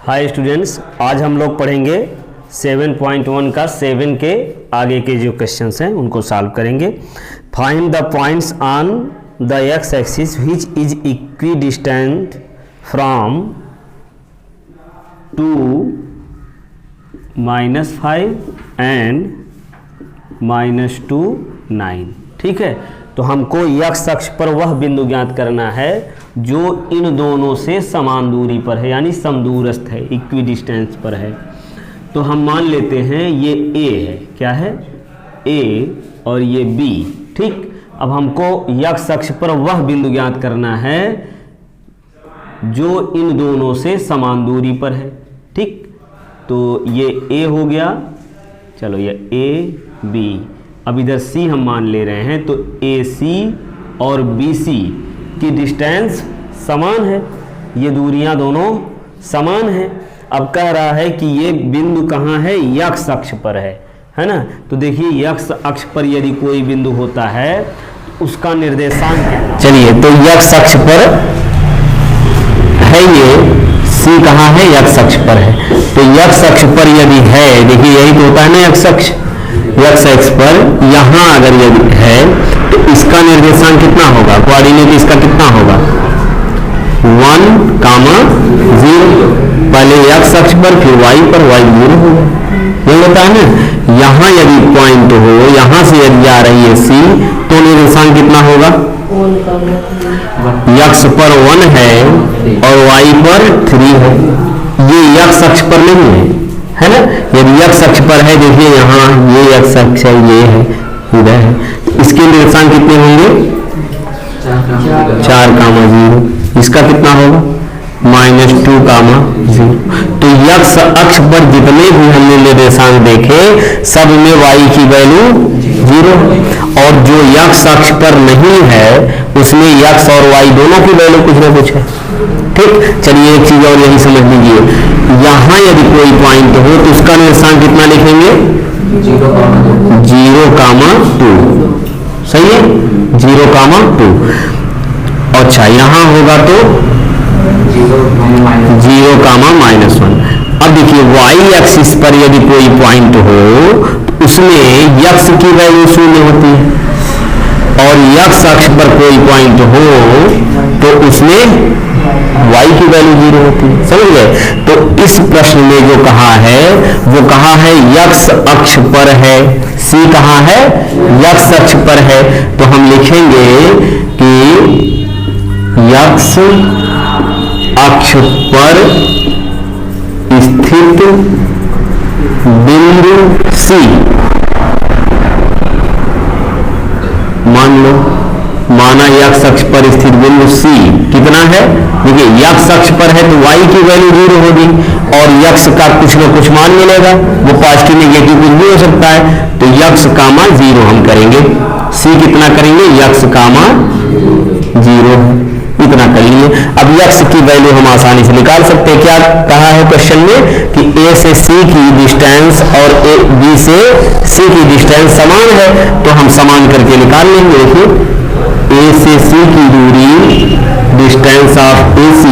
Hi students, आज हम लोग पढ़ेंगे 7.1 का 7 के आगे के जो क्वेश्चंस हैं उनको सॉल्व करेंगे। Find the points on the x axis which is equidistant from 2 -5 and -2 9। ठीक है, तो हमको एक्स अक्ष पर वह बिंदु ज्ञात करना है जो इन दोनों से समान दूरी पर है, यानी समदूरस्थ है, इक्विडिस्टेंस पर है। तो हम मान लेते हैं ये ए है, क्या है ए, और ये बी। ठीक, अब हमको एक्स अक्ष पर वह बिंदु ज्ञात करना है जो इन दोनों से समान दूरी पर है। ठीक, तो ये ए हो गया, चलो ये ए बी। अब इधर सी हम मान ले रहे हैं, तो ए सी और बी सी की डिस्टेंस समान है, ये दूरियां दोनों समान हैं। अब कह रहा है कि ये बिंदु कहाँ है, एक्स अक्ष पर है ना। तो देखिए एक्स अक्ष पर यदि कोई बिंदु होता है तो उसका निर्देशांक क्या। चलिए, तो एक्स अक्ष पर है, ये सी कहाँ है, एक्स अक्ष पर है। तो एक्स अक्ष पर यदि है, देखिए यही तो होता है ना एक्स अक्ष, एक्स अक्ष पर यहाँ अगर यदि है तो इसका निर्देशांक कितना होगा, कोऑर्डिनेट इसका कितना होगा 1, 0। पहले एक्स अक्ष पर फिर वाई पर, वाई 0 होगा, ये होता है ना। यहाँ यदि पॉइंट हो, यहाँ से यदि आ रही है सी, तो निर्देशांक कितना होगा, एक्स पर 1 है और वाई पर 3 है। ये एक्स अक्ष पर नहीं है ना। यदि एक्स अक्ष पर है, देखिए यहाँ ये एक्स अक्ष है, ये है, इधर है, इसके निर्देशांक कितने होंगे 4, 0। इसका कितना होगा -2, 0। तो एक्स अक्ष पर जितने भी हमने निर्देशांक देखे सब में y की वैल्यू 0, और जो एक्स अक्ष पर नहीं है उसमें x और y दोनों की वैल्यू कुछ ना कुछ है। ठीक, चलिए एक चीज और यही समझ लीजिए, यहाँ यदि कोई पॉइंट हो तो उसका निर्देशांक कितना लिखेंगे 0, 2। सही है, 0, 2। अच्छा, यहाँ होगा तो 0, -1। अब देखिए y एक्सिस पर यदि कोई पॉइंट हो तो उसमें x की वैल्यू 0 होती है, और x अक्ष पर कोई पॉइंट हो तो उसमें y की वैल्यू 0 होती है। समझ गए। तो इस प्रश्न में जो कहा है वो कहा है x अक्ष पर है, c कहाँ है, x अक्ष पर है। तो हम लिखेंगे कि x अक्ष पर स्थित बिंदु C, मान लो, माना x अक्ष पर स्थित बिंदु C कितना है, देखिए x अक्ष पर है तो y की वैल्यू 0 होगी, और x का कुछ ना कुछ मान मिलेगा, वो पॉजिटिव नेगेटिव कुछ भी हो सकता है। तो x, 0 हम करेंगे, C कितना करेंगे, x, 0, इतना कर लिए। अब x की वैल्यू हम आसानी से निकाल सकते हैं। क्या कहा है क्वेश्चन में कि a से c की डिस्टेंस और b से c की डिस्टेंस समान है, तो हम समान करके निकाल लेंगे। देखिए a से c की दूरी, distance of ac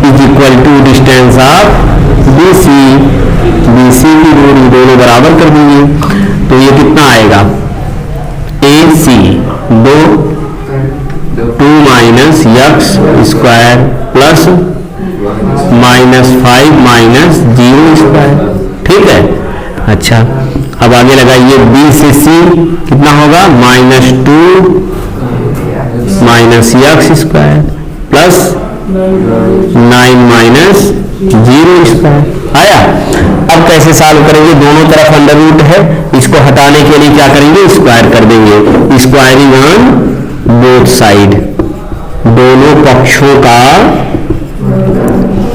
is equal to distance of bc, bc की दूरी दोनों बराबर कर दीजिए। तो ये कितना आएगा, ac 2 minus x square plus -5 -0 square. ठीक है, अच्छा अब आगे लगाइए, b से c कितना होगा, -2 x स्क्वायर प्लस 9 -0 स्क्वायर। आया। अब कैसे सॉल्व करेंगे, दोनों तरफ अंडर रूट है, इसको हटाने के लिए क्या करेंगे, स्क्वायर कर देंगे। स्क्वायरिंग ऑन बोथ साइड, दोनों पक्षों का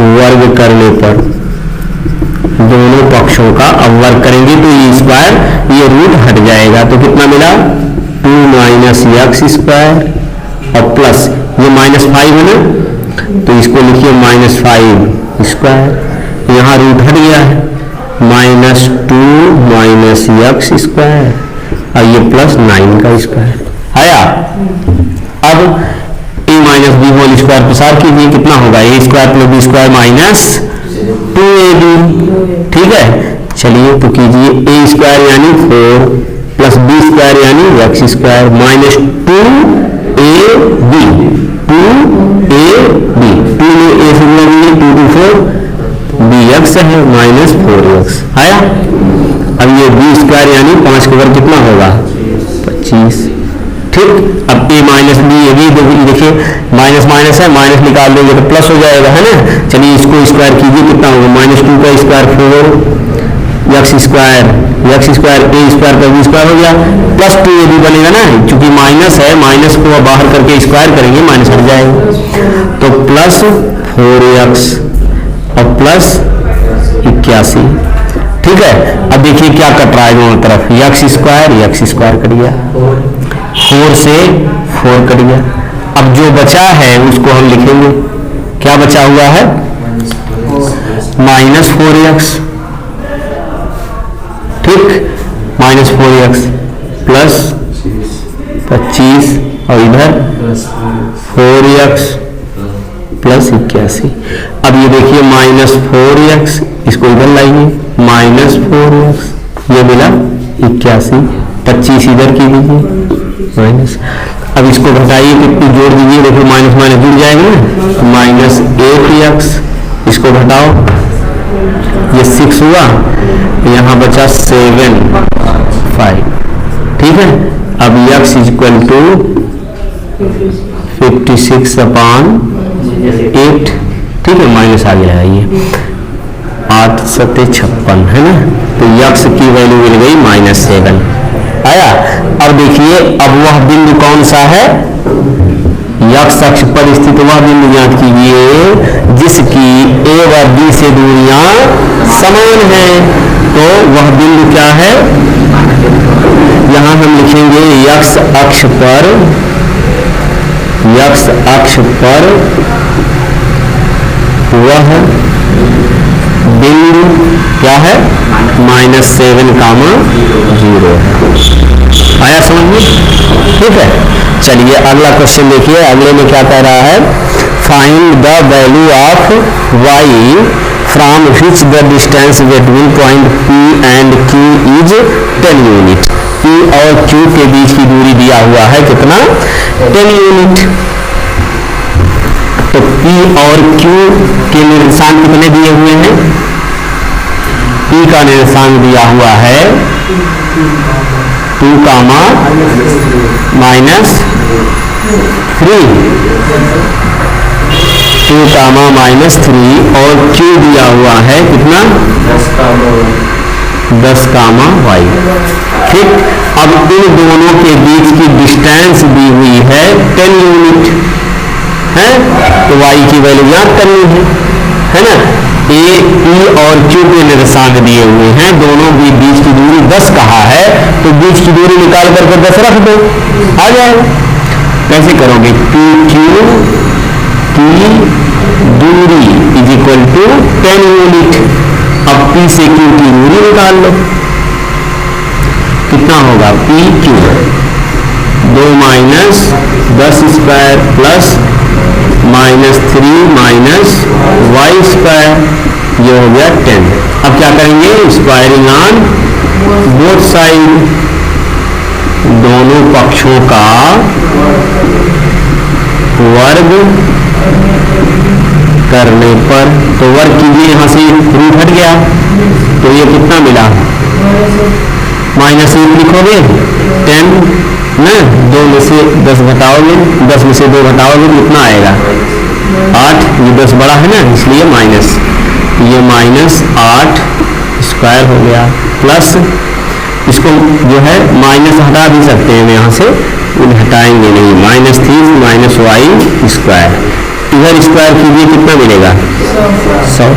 वर्ग करने पर, दोनों पक्षों का अब वर्ग करेंगे तो ये स्क्वायर, ये रूट हट जाएगा। तो कितना मिला 2 x स्क्वायर और प्लस ये -5 है ना, तो इसको लिखिए -5 स्क्वायर, यहाँ रूट हट गया है, -2 x स्क्वायर और ये प्लस 9 का स्क्वायर आया। अब a - b होल स्क्वायर प्रसार कीजिए, कितना होगा, a² + b² - 2ab, ठीक है। चलिए तो कीजिए a स्क्वायर यानी 4 प्लस b स्क्वायर यानी x square minus 2ab, 2ab, 2 में a से गुणा 2 to 4 bx है माइनस 4x आया। अब ये b स्क्वायर यानी 5 का वर्ग कितना होगा 25, ठीक। अब a माइनस बी, ये भी देखिए माइनस माइनस है, माइनस निकाल देंगे तो प्लस हो जाएगा, है ना। चलिए इसको स्क्वायर कीजिए, कितना होगा माइनस 2 का square 4 x square a square का b स्क्वायर हो गया प्लस 2ab बनेगा ना, क्योंकि माइनस है, माइनस को बाहर करके स्क्वायर करेंगे माइनस हट जाएगा, तो प्लस 4x और प्लस 81, ठीक है। अब देखिए क्या कट रहा है दोनों तरफ, एक्स स्क्वायर कट गया, 4 से 4 कट गया। अब जो बचा है उसको हम लिखेंगे, क्या बचा हुआ है माइनस 4x, ठीक, माइनस 4x प्लस 25 और इधर 4x प्लस 81। अब ये देखिए माइनस 4x, इसको इधर लाइए माइनस 4x, ये मिला 81, 25 इधर की दीजिए माइनस। अब इसको घटाइए, कितनी जोड़ दीजिए, देखो माइनस माइनस जुड़ जाएगा ना, माइनस 8x, इसको घटाओ ये 6 हुआ, यहाँ बचा 7 5, ठीक है। अब x इक्वल टू 56/8, ठीक है, माइनस आ गया है ये 8 7 56, है ना। तो x की वैल्यू मिल गई -7 आया। अब देखिए अब वह बिंदु कौन सा है, x अक्ष पर स्थित वह बिंदु ज्ञात कीजिए जिसकी a व b से दूरियां समान है। तो वह बिंदु क्या है, यहां हम लिखेंगे x अक्ष पर वह बिंदु क्या है -7, 0 है। आया समझ में, ठीक है। चलिए अगला क्वेश्चन देखिए, अगले में क्या कह रहा है, find the value of y from which the distance between point P and Q is 10 unit. P और Q के बीच की दूरी दिया हुआ है कितना 10 यूनिट। तो P और Q के निर्देशांक कितने दिए हुए हैं, P का निर्देशांक दिया हुआ है 2, -3 और Q दिया हुआ है कितना 10, y, ठीक। अब इन दोनों के बीच की डिस्टेंस दी हुई है 10 यूनिट है, तो y की वैल्यू ज्ञात करनी है ना। a, p और q के निर्देशांक दिए हुए हैं, दोनों के बीच की दूरी 10 कहा है, तो बीच की दूरी निकाल करके 10 रख दो, आ जाएगा। कैसे करोगे, p q की दूरी इज इक्वल टू 10 यूनिट। अब p से q की दूरी निकाल लो, कितना होगा p q 2 - 10 square plus -3 - y square, ये हो गया 10। अब क्या करेंगे, स्क्वायरिंग ऑन बोथ साइड, दोनों पक्षों का वर्ग करने पर, तो वर्ग कीजिए, यहां से रूट हट गया, तो ये कितना मिला -1 लिखोगे 10 ना, 2 में से 10 घटाओगे, 10 में से 2 घटाओगे कितना आएगा 8, ये 10 बड़ा है ना इसलिए माइनस, ये -8 स्क्वायर हो गया, प्लस इसको जो है माइनस हटा भी सकते हैं यहाँ से, हटाएंगे नहीं, -3 - y स्क्वायर, इधर स्क्वायर कीजिए कितना मिलेगा 100।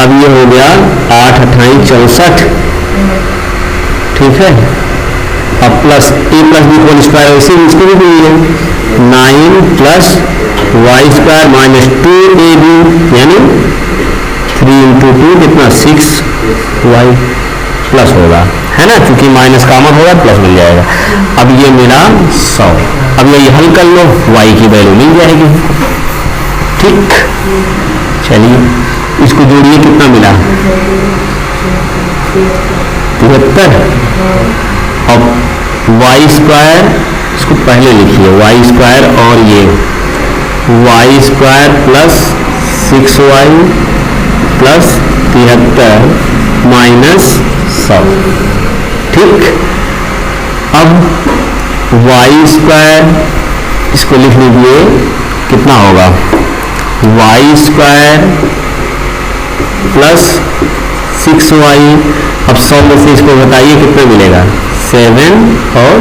अब ये हो गया 8 × 8 = 64, ठीक है। अब plus a + b whole square, वैसे इसको भी मिलिए 9 + y स्क्वायर -2ab यानी 3 × 2 कितना 6y प्लस होगा, है ना, क्योंकि माइनस कॉमन होगा प्लस मिल जाएगा। अब ये मिला 100। अब ये हल कर लो, y की वैल्यू मिल जाएगी, ठीक। चलिए इसको जोड़ जोड़िए कितना मिला 73 और वाई स्क्वायर इसको पहले लिखिए वाई स्क्वायर और ये y square plus 6y plus 73 minus 100। ठीक, अब वाई स्क्वायर इसको लिख लीजिए कितना होगा वाई स्क्वायर प्लस 6y। अब 100 में से इसको बताइए कितना मिलेगा 7 और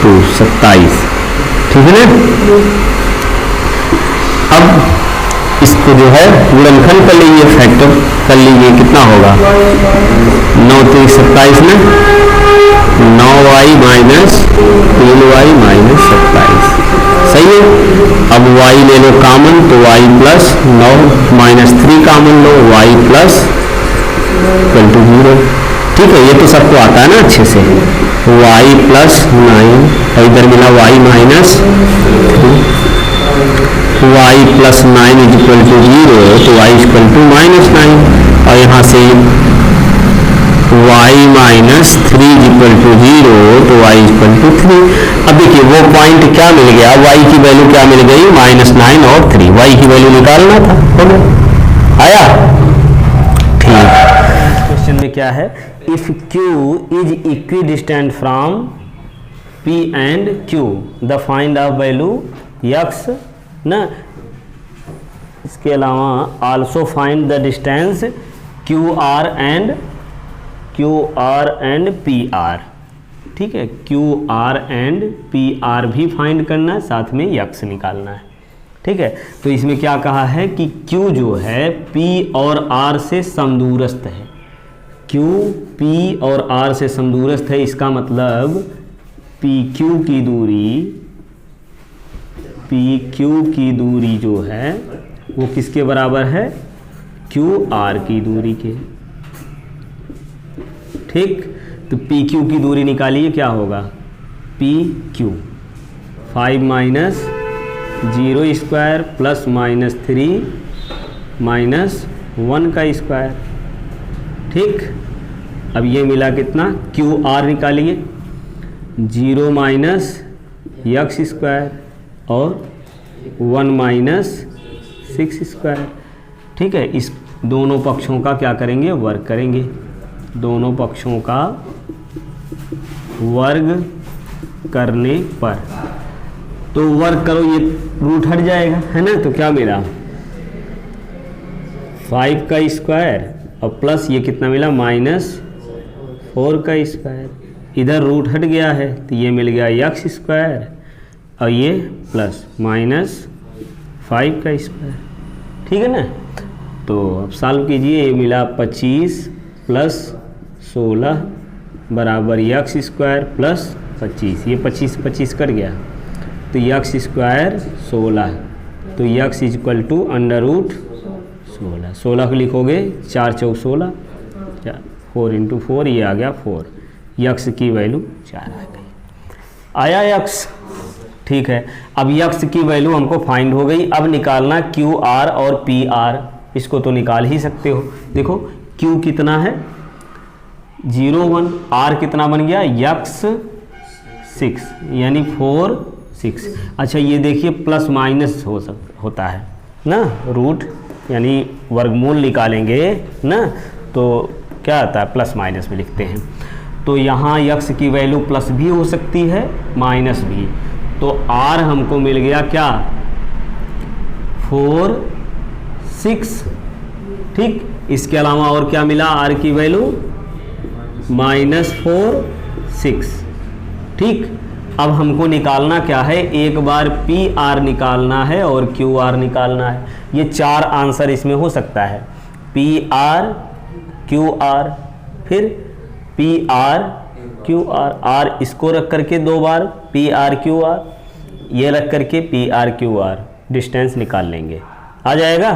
2 27। ठीक है ना। अब इसको जो है गुणनखंड कर लीजिए, फैक्टर कर लीजिए, कितना होगा 9 3 27 में 9y माइनस 3y माइनस 27। सही है। अब y ले लो कॉमन तो y प्लस 9 माइनस 3 कॉमन लो y प्लस 0। ठीक है, ये तो सबको आता है ना अच्छे से। y प्लस 9 और इधर मिला y माइनस 3, y प्लस 9 इज इक्वल टू 0 तो y इक्वल टू माइनस 9 और यहाँ से y minus 3 is equal to 0 तो y इक्वल टू 3। अब देखिए वो पॉइंट क्या मिल गया, y की वैल्यू क्या मिल गई -9 और 3, y की वैल्यू निकालना था, हो गया, आया। ठीक, क्वेश्चन में क्या है, if q is equi distant from p and q the find of value x ना, इसके अलावा also find the distance QR and PR। ठीक है, QR एंड PR भी फाइंड करना है, साथ में x निकालना है। ठीक है, तो इसमें क्या कहा है कि Q जो है P और R से समदूरस्थ है। Q P और R से समदूरस्थ है, इसका मतलब PQ की दूरी जो है वो किसके बराबर है QR की दूरी के। ठीक, तो PQ की दूरी निकालिए, क्या होगा PQ 5 minus 0 square plus minus 3 minus 1 का स्क्वायर। ठीक, अब ये मिला कितना QR निकालिए 0 माइनस x स्क्वायर और 1 माइनस 6 स्क्वायर। ठीक है, इस दोनों पक्षों का क्या करेंगे वर्ग करेंगे, दोनों पक्षों का वर्ग करने पर तो वर्ग करो ये रूट हट जाएगा है ना, तो क्या मिला 5 का स्क्वायर और प्लस ये कितना मिला -4 का स्क्वायर, इधर रूट हट गया है तो ये मिल गया x स्क्वायर और ये प्लस -5 का स्क्वायर। ठीक है ना, तो अब सॉल्व कीजिए, ये मिला 25 प्लस 16 बराबर x स्क्वायर प्लस 25, ये 25 कट गया तो x स्क्वायर 16 तो x इक्वल टू √16। 16 को लिखोगे 4 चौक 16, 4 × 4 ये आ गया 4, x की वैल्यू 4 आ गई, आया x। ठीक है, अब x की वैल्यू हमको फाइंड हो गई। अब निकालना QR और PR, इसको तो निकाल ही सकते हो। देखो Q कितना है 0 1, R कितना बन गया x 6 यानी 4 6। अच्छा ये देखिए प्लस माइनस होता है ना, रूट यानी वर्गमूल निकालेंगे ना तो क्या आता है प्लस माइनस में लिखते हैं। तो यहाँ x की वैल्यू प्लस भी हो सकती है माइनस भी, तो R हमको मिल गया क्या 4 6। ठीक, इसके अलावा और क्या मिला R की वैल्यू -4 6। ठीक, अब हमको निकालना क्या है, एक बार PR निकालना है और QR निकालना है। ये 4 आंसर इसमें हो सकता है, PR QR फिर PR QR, R इसको रख करके 2 बार PR QR, ये रख करके PR QR, डिस्टेंस निकाल लेंगे, आ जाएगा।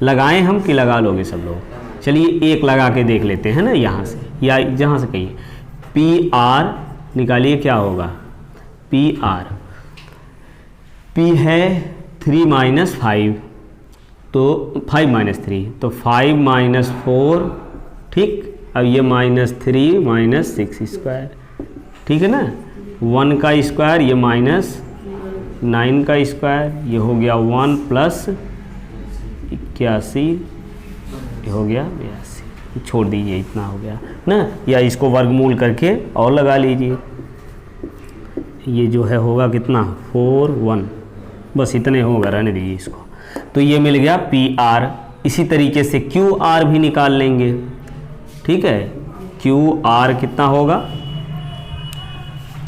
लगाएं हम कि लगा लोगे सब लोग, चलिए एक लगा के देख लेते हैं ना, यहाँ से या जहाँ से कहिए PR निकालिए, क्या होगा PR P है 3 - 5। तो 5 माइनस 3, तो 5 माइनस 4, ठीक। अब ये -3 माइनस 6 स्क्वायर, ठीक है ना। 1 का स्क्वायर, ये -9 का स्क्वायर, ये हो गया 1 प्लस 81, ये हो गया 82। छोड़ दीजिए, इतना हो गया ना, या इसको वर्गमूल करके और लगा लीजिए। ये जो है होगा कितना 4 1, बस इतने होगा, रहने दीजिए इसको। तो ये मिल गया PR। इसी तरीके से QR भी निकाल लेंगे, ठीक है। QR कितना होगा,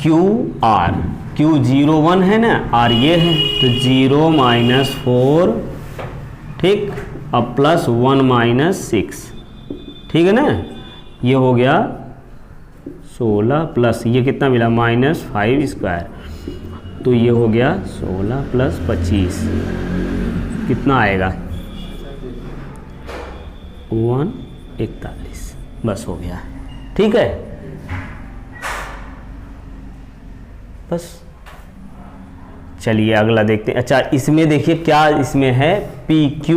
QR Q 0 1 है ना, R ये है, तो 0 माइनस 4, ठीक, अब प्लस 1 माइनस 6, ठीक है ना। ये हो गया 16 प्लस ये कितना मिला -5 स्क्वायर, तो ये हो गया 16 प्लस 25 कितना आएगा 141, बस हो गया, ठीक है। बस चलिए अगला देखते हैं। अच्छा, इसमें देखिए क्या इसमें है, PQ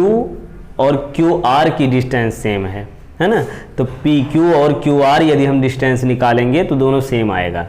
और QR की डिस्टेंस सेम है ना। तो PQ और QR यदि हम डिस्टेंस निकालेंगे तो दोनों सेम आएगा।